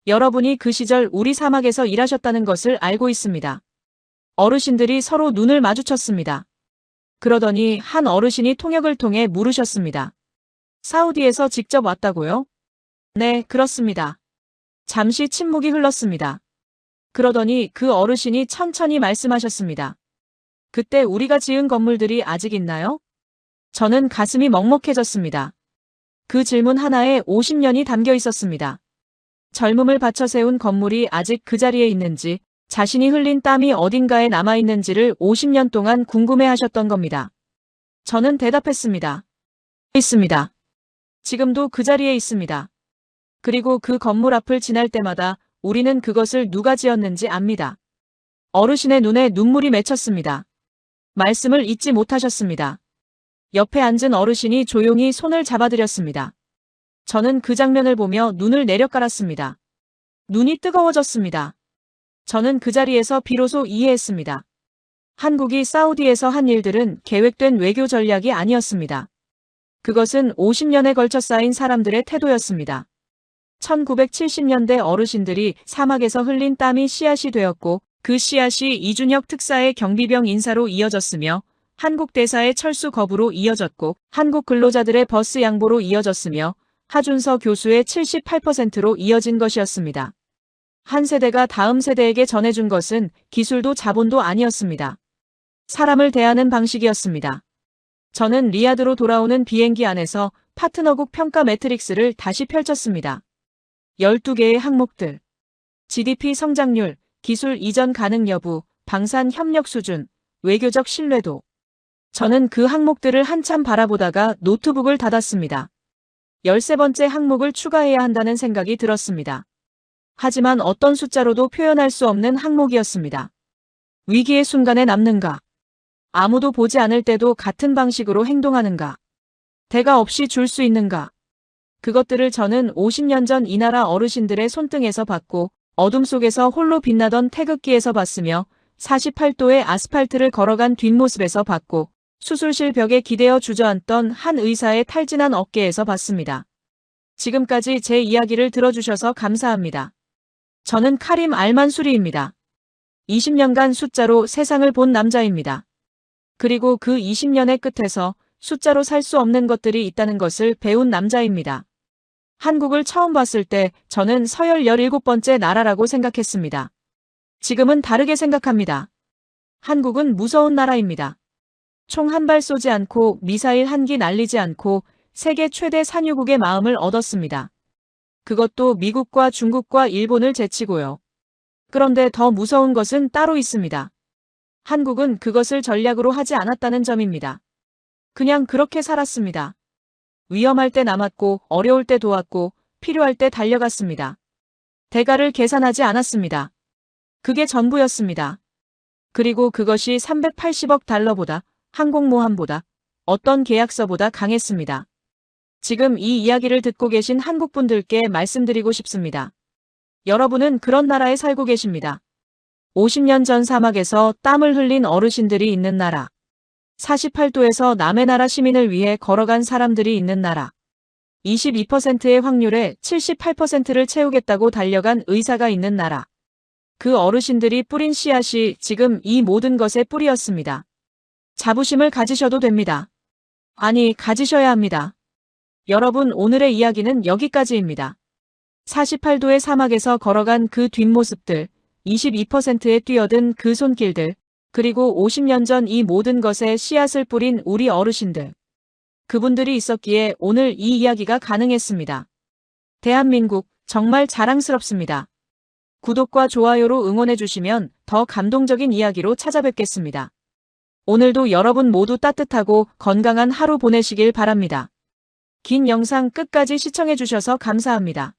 여러분이 그 시절 우리 사막에서 일하셨다는 것을 알고 있습니다. 어르신들이 서로 눈을 마주쳤습니다. 그러더니 한 어르신이 통역을 통해 물으셨습니다. 사우디에서 직접 왔다고요? 네, 그렇습니다. 잠시 침묵이 흘렀습니다. 그러더니 그 어르신이 천천히 말씀하셨습니다. 그때 우리가 지은 건물들이 아직 있나요? 저는 가슴이 먹먹해졌습니다. 그 질문 하나에 50년이 담겨 있었습니다. 젊음을 바쳐 세운 건물이 아직 그 자리에 있는지, 자신이 흘린 땀이 어딘가에 남아있는지를 50년 동안 궁금해하셨던 겁니다. 저는 대답했습니다. 있습니다. 지금도 그 자리에 있습니다. 그리고 그 건물 앞을 지날 때마다 우리는 그것을 누가 지었는지 압니다. 어르신의 눈에 눈물이 맺혔습니다. 말씀을 잊지 못하셨습니다. 옆에 앉은 어르신이 조용히 손을 잡아드렸습니다. 저는 그 장면을 보며 눈을 내려깔았습니다. 눈이 뜨거워졌습니다. 저는 그 자리에서 비로소 이해했습니다. 한국이 사우디에서 한 일들은 계획된 외교 전략이 아니었습니다. 그것은 50년에 걸쳐 쌓인 사람들의 태도였습니다. 1970년대 어르신들이 사막에서 흘린 땀이 씨앗이 되었고 그 씨앗이 이준혁 특사의 경비병 인사로 이어졌으며 한국 대사의 철수 거부로 이어졌고 한국 근로자들의 버스 양보로 이어졌으며 하준서 교수의 78%로 이어진 것이었습니다. 한 세대가 다음 세대에게 전해준 것은 기술도 자본도 아니었습니다. 사람을 대하는 방식이었습니다. 저는 리야드로 돌아오는 비행기 안에서 파트너국 평가 매트릭스를 다시 펼쳤습니다. 12개의 항목들. GDP 성장률, 기술 이전 가능 여부, 방산 협력 수준, 외교적 신뢰도. 저는 그 항목들을 한참 바라보다가 노트북을 닫았습니다. 13번째 항목을 추가해야 한다는 생각이 들었습니다. 하지만 어떤 숫자로도 표현할 수 없는 항목이었습니다. 위기의 순간에 남는가? 아무도 보지 않을 때도 같은 방식으로 행동하는가? 대가 없이 줄 수 있는가? 그것들을 저는 50년 전 이 나라 어르신들의 손등에서 봤고 어둠 속에서 홀로 빛나던 태극기에서 봤으며 48도의 아스팔트를 걸어간 뒷모습에서 봤고 수술실 벽에 기대어 주저앉던 한 의사의 탈진한 어깨에서 봤습니다. 지금까지 제 이야기를 들어주셔서 감사합니다. 저는 카림 알만수리입니다. 20년간 숫자로 세상을 본 남자입니다. 그리고 그 20년의 끝에서 숫자로 살 수 없는 것들이 있다는 것을 배운 남자입니다. 한국을 처음 봤을 때 저는 서열 17번째 나라라고 생각했습니다. 지금은 다르게 생각합니다. 한국은 무서운 나라입니다. 총 한 발 쏘지 않고 미사일 한 기 날리지 않고 세계 최대 산유국의 마음을 얻었습니다. 그것도 미국과 중국과 일본을 제치고요. 그런데 더 무서운 것은 따로 있습니다. 한국은 그것을 전략으로 하지 않았다는 점입니다. 그냥 그렇게 살았습니다. 위험할 때 남았고 어려울 때 도왔고 필요할 때 달려갔습니다. 대가를 계산하지 않았습니다. 그게 전부였습니다. 그리고 그것이 380억 달러보다 항공모함보다 어떤 계약서보다 강했습니다. 지금 이 이야기를 듣고 계신 한국분들께 말씀드리고 싶습니다. 여러분은 그런 나라에 살고 계십니다. 50년 전 사막에서 땀을 흘린 어르신들이 있는 나라. 48도에서 남의 나라 시민을 위해 걸어간 사람들이 있는 나라. 22%의 확률에 78%를 채우겠다고 달려간 의사가 있는 나라. 그 어르신들이 뿌린 씨앗이 지금 이 모든 것의 뿌리였습니다. 자부심을 가지셔도 됩니다. 아니, 가지셔야 합니다. 여러분, 오늘의 이야기는 여기까지입니다. 48도의 사막에서 걸어간 그 뒷모습들, 22%에 뛰어든 그 손길들, 그리고 50년 전 이 모든 것에 씨앗을 뿌린 우리 어르신들. 그분들이 있었기에 오늘 이 이야기가 가능했습니다. 대한민국, 정말 자랑스럽습니다. 구독과 좋아요로 응원해주시면 더 감동적인 이야기로 찾아뵙겠습니다. 오늘도 여러분 모두 따뜻하고 건강한 하루 보내시길 바랍니다. 긴 영상 끝까지 시청해주셔서 감사합니다.